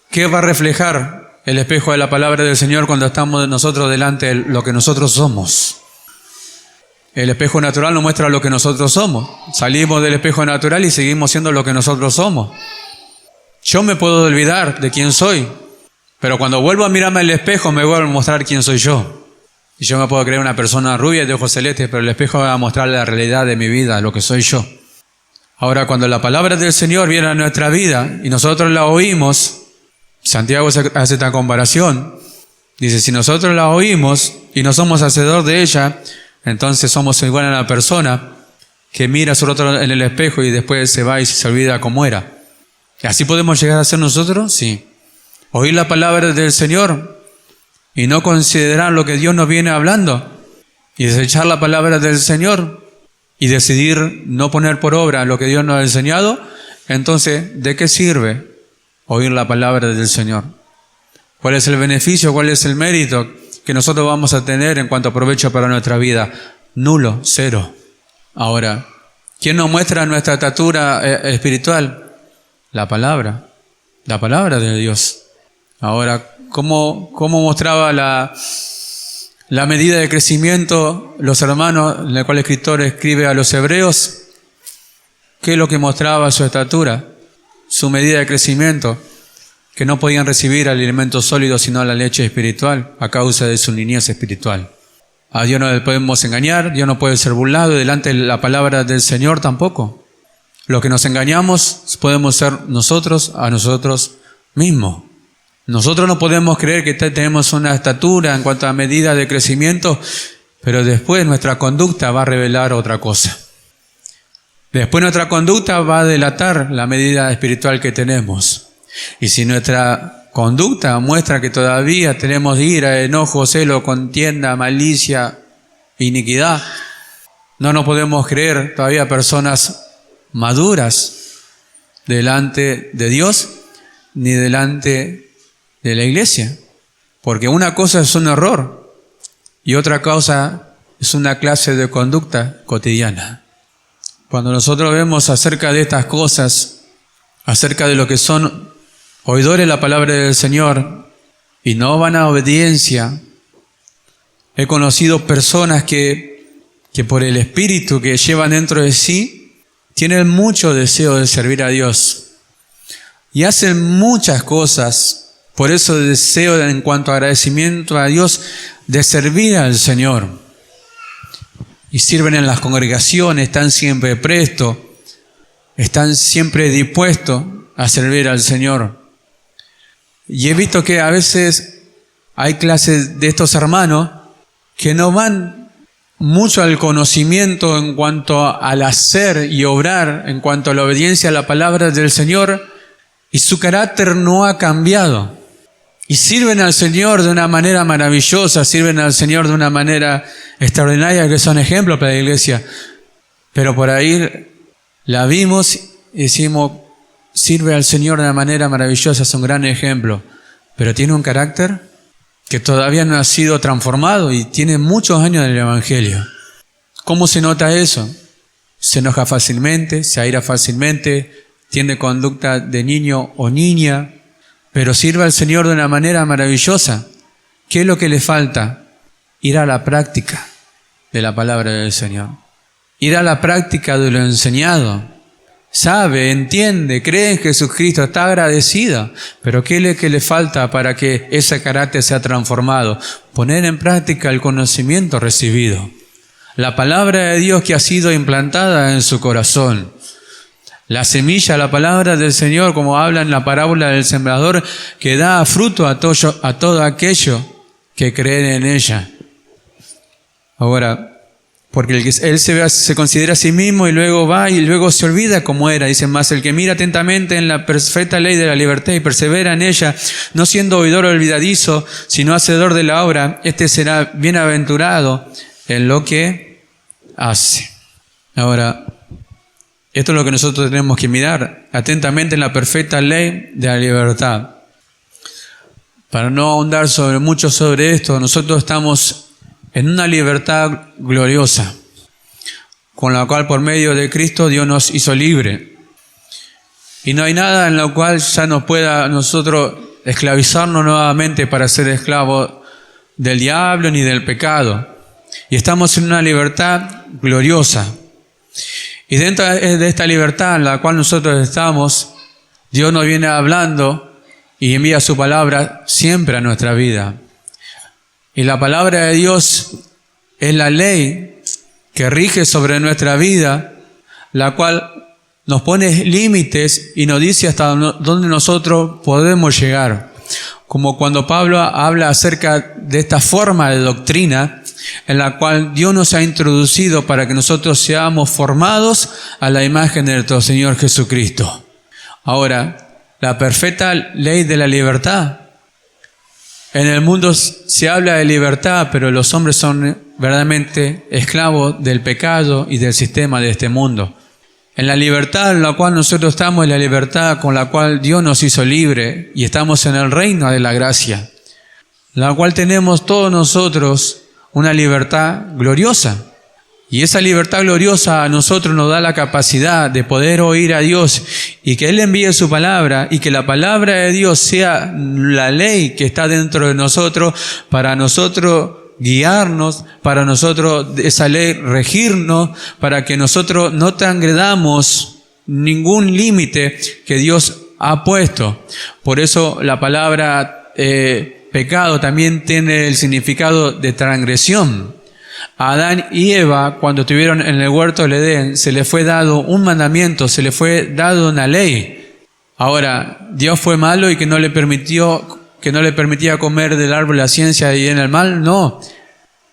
¿Qué va a reflejar el espejo de la palabra del Señor cuando estamos nosotros delante de lo que nosotros somos? El espejo natural nos muestra lo que nosotros somos. Salimos del espejo natural y seguimos siendo lo que nosotros somos. Yo me puedo olvidar de quién soy, pero cuando vuelvo a mirarme al espejo me vuelvo a mostrar quién soy yo. Y yo me puedo creer una persona rubia de ojos celestes, pero el espejo va a mostrar la realidad de mi vida, lo que soy yo. Ahora, cuando la palabra del Señor viene a nuestra vida y nosotros la oímos, Santiago hace esta comparación. Dice, si nosotros la oímos y no somos hacedor de ella, entonces somos igual a la persona que mira a su rostro en el espejo y después se va y se olvida cómo era. ¿Y así podemos llegar a ser nosotros? Sí. Oír la palabra del Señor y no considerar lo que Dios nos viene hablando y desechar la palabra del Señor y decidir no poner por obra lo que Dios nos ha enseñado, entonces, ¿de qué sirve oír la palabra del Señor? ¿Cuál es el beneficio? ¿Cuál es el mérito que nosotros vamos a tener en cuanto a provecho para nuestra vida? Nulo, cero. Ahora, ¿quién nos muestra nuestra estatura espiritual? La palabra de Dios. Ahora, ¿cómo mostraba la medida de crecimiento los hermanos, en la cual el escritor escribe a los hebreos? ¿Qué es lo que mostraba su estatura? Su medida de crecimiento. que no podían recibir el alimento sólido sino la leche espiritual a causa de su niñez espiritual. A Dios no le podemos engañar, Dios no puede ser burlado, y delante de la palabra del Señor tampoco. Lo que nos engañamos podemos ser nosotros a nosotros mismos. Nosotros no podemos creer que tenemos una estatura en cuanto a medida de crecimiento, pero después nuestra conducta va a revelar otra cosa. Después nuestra conducta va a delatar la medida espiritual que tenemos. Y si nuestra conducta muestra que todavía tenemos ira, enojo, celo, contienda, malicia, iniquidad, no nos podemos creer todavía personas maduras delante de Dios ni delante de la iglesia. Porque una cosa es un error y otra cosa es una clase de conducta cotidiana. Cuando nosotros vemos acerca de estas cosas, acerca de lo que son oidores de la palabra del Señor y no van a obediencia, he conocido personas que por el espíritu que llevan dentro de sí, tienen mucho deseo de servir a Dios y hacen muchas cosas por eso deseo en cuanto a agradecimiento a Dios de servir al Señor. Y sirven en las congregaciones, están siempre prestos, están siempre dispuestos a servir al Señor. Y he visto que a veces hay clases de estos hermanos que no van mucho al conocimiento en cuanto al hacer y obrar, en cuanto a la obediencia a la palabra del Señor, y su carácter no ha cambiado. Y sirven al Señor de una manera maravillosa, sirven al Señor de una manera extraordinaria, que son ejemplos para la iglesia. Pero por ahí la vimos y decimos, sirve al Señor de una manera maravillosa, es un gran ejemplo, pero tiene un carácter que todavía no ha sido transformado y tiene muchos años en el Evangelio. ¿Cómo se nota eso? Se enoja fácilmente, se aira fácilmente, tiene conducta de niño o niña, pero sirve al Señor de una manera maravillosa. ¿Qué es lo que le falta? Ir a la práctica de la palabra del Señor. Ir a la práctica de lo enseñado. Sabe, entiende, cree en Jesucristo, está agradecida. Pero ¿qué es lo que le falta para que ese carácter sea transformado? Poner en práctica el conocimiento recibido. La palabra de Dios que ha sido implantada en su corazón. La semilla, la palabra del Señor, como habla en la parábola del sembrador, que da fruto a todo aquello que creen en ella. Ahora, porque él se considera a sí mismo y luego va y luego se olvida cómo era. Dice más, el que mira atentamente en la perfecta ley de la libertad y persevera en ella, no siendo oidor olvidadizo, sino hacedor de la obra, este será bienaventurado en lo que hace. Ahora, esto es lo que nosotros tenemos que mirar atentamente en la perfecta ley de la libertad. Para no ahondar mucho sobre esto, nosotros estamos en una libertad gloriosa, con la cual por medio de Cristo Dios nos hizo libre. Y no hay nada en lo cual ya nos pueda nosotros esclavizarnos nuevamente para ser esclavos del diablo ni del pecado. Y estamos en una libertad gloriosa. Y dentro de esta libertad en la cual nosotros estamos, Dios nos viene hablando y envía su palabra siempre a nuestra vida. Y la palabra de Dios es la ley que rige sobre nuestra vida, la cual nos pone límites y nos dice hasta dónde nosotros podemos llegar. Como cuando Pablo habla acerca de esta forma de doctrina en la cual Dios nos ha introducido para que nosotros seamos formados a la imagen de nuestro Señor Jesucristo. Ahora, la perfecta ley de la libertad. En el mundo se habla de libertad, pero los hombres son verdaderamente esclavos del pecado y del sistema de este mundo. En la libertad en la cual nosotros estamos, es la libertad con la cual Dios nos hizo libre y estamos en el reino de la gracia, la cual tenemos todos nosotros una libertad gloriosa. Y esa libertad gloriosa a nosotros nos da la capacidad de poder oír a Dios y que Él envíe su palabra y que la palabra de Dios sea la ley que está dentro de nosotros para nosotros guiarnos, para nosotros esa ley regirnos, para que nosotros no transgredamos ningún límite que Dios ha puesto. Por eso la palabra pecado también tiene el significado de transgresión. A Adán y Eva, cuando estuvieron en el huerto del Edén, se les fue dado un mandamiento, se les fue dado una ley. Ahora, ¿Dios fue malo y que no le permitía comer del árbol de la ciencia de bien y el mal? No.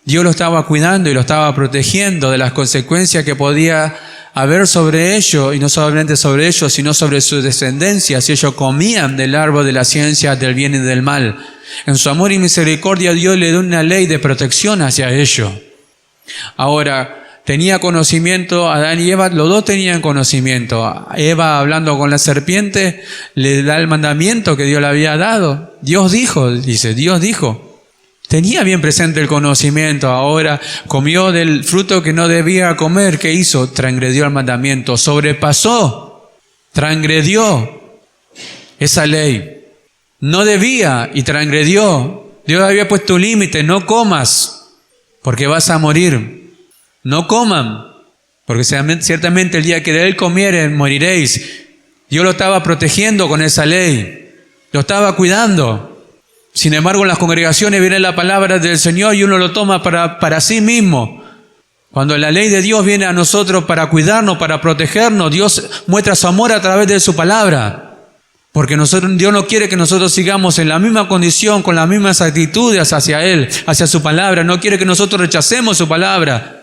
Dios lo estaba cuidando y lo estaba protegiendo de las consecuencias que podía haber sobre ellos, y no solamente sobre ellos, sino sobre su descendencia, si ellos comían del árbol de la ciencia del bien y del mal. En su amor y misericordia, Dios le dio una ley de protección hacia ellos. Ahora, tenía conocimiento, Adán y Eva, los dos tenían conocimiento. Eva, hablando con la serpiente, le da el mandamiento que Dios le había dado. Dios dijo, dice, Dios dijo. Tenía bien presente el conocimiento. Ahora comió del fruto que no debía comer. ¿Qué hizo? Transgredió el mandamiento, sobrepasó, transgredió esa ley. No debía y transgredió. Dios había puesto un límite: no comas, porque vas a morir. No coman, porque ciertamente el día que de él comieren moriréis. Dios lo estaba protegiendo con esa ley, lo estaba cuidando. Sin embargo, en las congregaciones viene la palabra del Señor y uno lo toma para sí mismo. Cuando la ley de Dios viene a nosotros para cuidarnos, para protegernos, Dios muestra su amor a través de su palabra. Porque Dios no quiere que nosotros sigamos en la misma condición, con las mismas actitudes hacia Él, hacia su palabra. No quiere que nosotros rechacemos su palabra.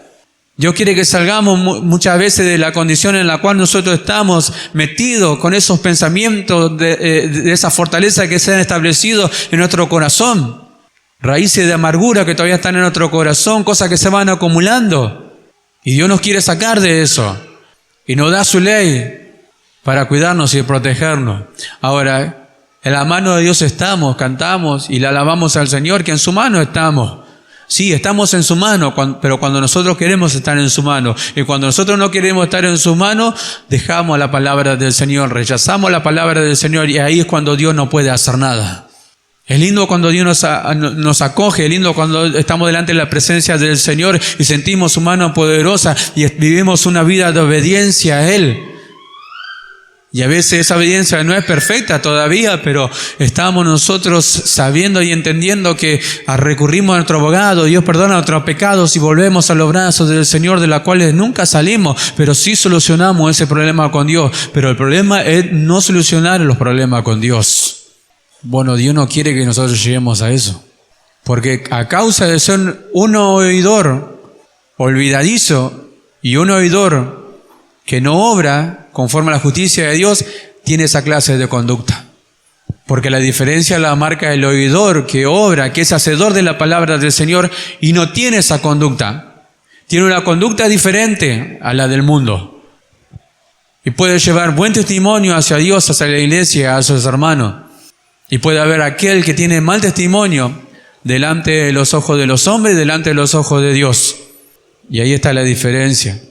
Dios quiere que salgamos muchas veces de la condición en la cual nosotros estamos metidos, con esos pensamientos de esa fortaleza que se han establecido en nuestro corazón. Raíces de amargura que todavía están en nuestro corazón, cosas que se van acumulando. Y Dios nos quiere sacar de eso. Y nos da su ley para cuidarnos y protegernos. Ahora, en la mano de Dios estamos, cantamos y le alabamos al Señor, que en su mano estamos. Sí, estamos en su mano, pero cuando nosotros queremos estar en su mano, y cuando nosotros no queremos estar en su mano, dejamos la palabra del Señor, rechazamos la palabra del Señor, y ahí es cuando Dios no puede hacer nada. Es lindo cuando Dios nos acoge, es lindo cuando estamos delante de la presencia del Señor y sentimos su mano poderosa y vivimos una vida de obediencia a Él. Y a veces esa obediencia no es perfecta todavía, pero estamos nosotros sabiendo y entendiendo que recurrimos a nuestro abogado, Dios perdona nuestros pecados y volvemos a los brazos del Señor, de los cuales nunca salimos, pero sí solucionamos ese problema con Dios. Pero el problema es no solucionar los problemas con Dios. Bueno, Dios no quiere que nosotros lleguemos a eso, porque a causa de ser un oidor olvidadizo y un oidor que no obra conforme a la justicia de Dios, tiene esa clase de conducta. Porque la diferencia la marca el oidor que obra, que es hacedor de la palabra del Señor y no tiene esa conducta. Tiene una conducta diferente a la del mundo. Y puede llevar buen testimonio hacia Dios, hacia la iglesia, hacia sus hermanos. Y puede haber aquel que tiene mal testimonio delante de los ojos de los hombres, delante de los ojos de Dios. Y ahí está la diferencia.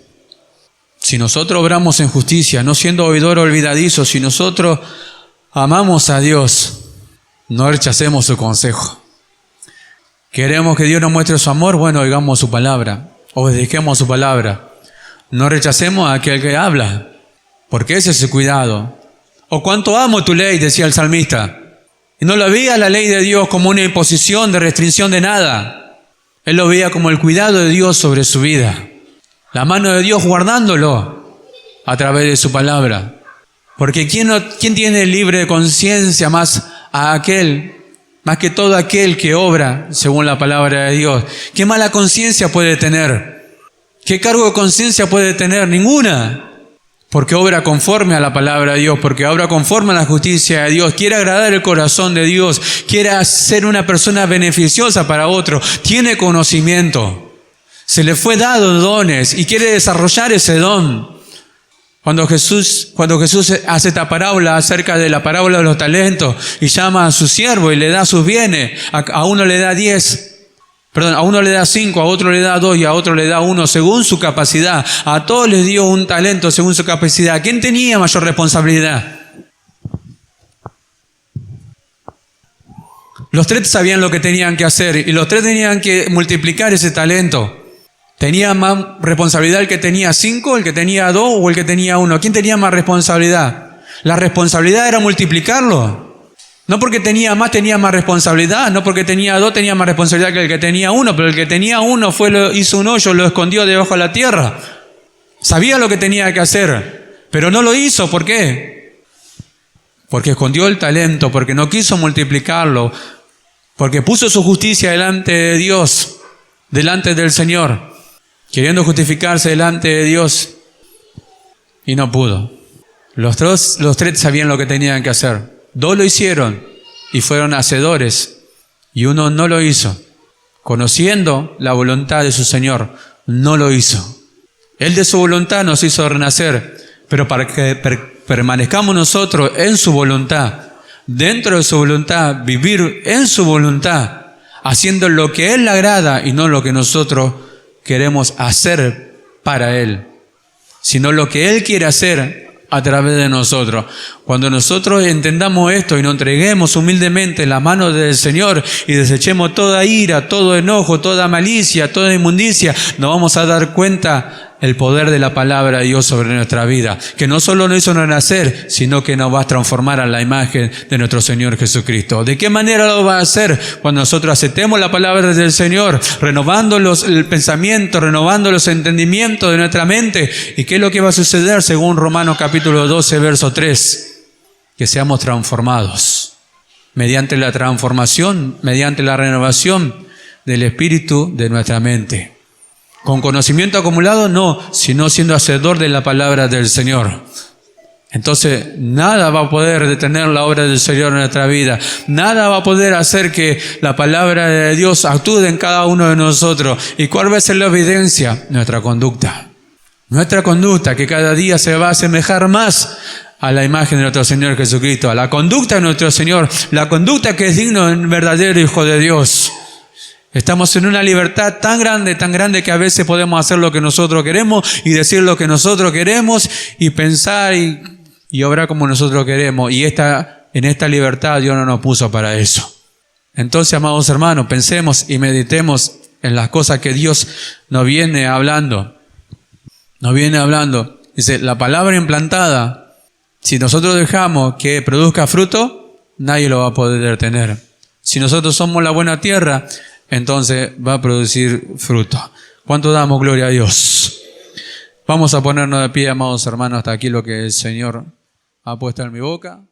Si nosotros obramos en justicia, no siendo oidor olvidadizo, si nosotros amamos a Dios, no rechacemos su consejo. Queremos que Dios nos muestre su amor, bueno, oigamos su palabra, obedezcamos su palabra. No rechacemos a aquel que habla, porque ese es su cuidado. O cuánto amo tu ley, decía el salmista. Y no lo veía la ley de Dios como una imposición de restricción de nada. Él lo veía como el cuidado de Dios sobre su vida. La mano de Dios guardándolo a través de su palabra. Porque ¿quién tiene libre conciencia más que todo aquel que obra según la palabra de Dios? ¿Qué mala conciencia puede tener? ¿Qué cargo de conciencia puede tener? Ninguna. Porque obra conforme a la palabra de Dios, porque obra conforme a la justicia de Dios, quiere agradar el corazón de Dios, quiere ser una persona beneficiosa para otro, tiene conocimiento. Se le fue dado dones y quiere desarrollar ese don. Cuando Jesús hace esta parábola acerca de la parábola de los talentos y llama a su siervo y le da sus bienes, a uno le da 5, a otro le da 2 y a otro le da 1 según su capacidad. A todos les dio un talento según su capacidad. ¿Quién tenía mayor responsabilidad? Los 3 sabían lo que tenían que hacer y los 3 tenían que multiplicar ese talento. ¿Tenía más responsabilidad el que tenía 5, el que tenía 2 o el que tenía 1? ¿Quién tenía más responsabilidad? La responsabilidad era multiplicarlo. No porque tenía más responsabilidad. No porque tenía 2 tenía más responsabilidad que el que tenía 1. Pero el que tenía 1 hizo un hoyo, lo escondió debajo de la tierra. Sabía lo que tenía que hacer, pero no lo hizo. ¿Por qué? Porque escondió el talento, porque no quiso multiplicarlo, porque puso su justicia delante de Dios, delante del Señor, queriendo justificarse delante de Dios, y no pudo. Los tres sabían lo que tenían que hacer. 2 lo hicieron y fueron hacedores, y 1 no lo hizo. Conociendo la voluntad de su Señor, no lo hizo. Él de su voluntad nos hizo renacer, pero para que permanezcamos nosotros en su voluntad, dentro de su voluntad, vivir en su voluntad, haciendo lo que Él le agrada y no lo que nosotros queremos hacer para Él, sino lo que Él quiere hacer a través de nosotros. Cuando nosotros entendamos esto y nos entreguemos humildemente en las manos del Señor y desechemos toda ira, todo enojo, toda malicia, toda inmundicia, nos vamos a dar cuenta el poder de la palabra de Dios sobre nuestra vida, que no solo nos hizo renacer, sino que nos va a transformar a la imagen de nuestro Señor Jesucristo. ¿De qué manera lo va a hacer? Cuando nosotros aceptemos la palabra del Señor, renovando el pensamiento, renovando los entendimientos de nuestra mente. ¿Y qué es lo que va a suceder según Romanos capítulo 12, verso 3? Que seamos transformados mediante la transformación, mediante la renovación del espíritu de nuestra mente. Con conocimiento acumulado, no, sino siendo hacedor de la palabra del Señor. Entonces, nada va a poder detener la obra del Señor en nuestra vida. Nada va a poder hacer que la palabra de Dios actúe en cada uno de nosotros. ¿Y cuál va a ser la evidencia? Nuestra conducta. Nuestra conducta, que cada día se va a asemejar más a la imagen de nuestro Señor Jesucristo, a la conducta de nuestro Señor, la conducta que es digno de un verdadero Hijo de Dios. Estamos en una libertad tan grande que a veces podemos hacer lo que nosotros queremos y decir lo que nosotros queremos y pensar y obrar como nosotros queremos. Y en esta libertad Dios no nos puso para eso. Entonces, amados hermanos, pensemos y meditemos en las cosas que Dios nos viene hablando. Nos viene hablando. Dice, la palabra implantada, si nosotros dejamos que produzca fruto, nadie lo va a poder tener. Si nosotros somos la buena tierra, entonces va a producir fruto. ¿Cuánto damos gloria a Dios? Vamos a ponernos de pie, amados hermanos, hasta aquí lo que el Señor ha puesto en mi boca.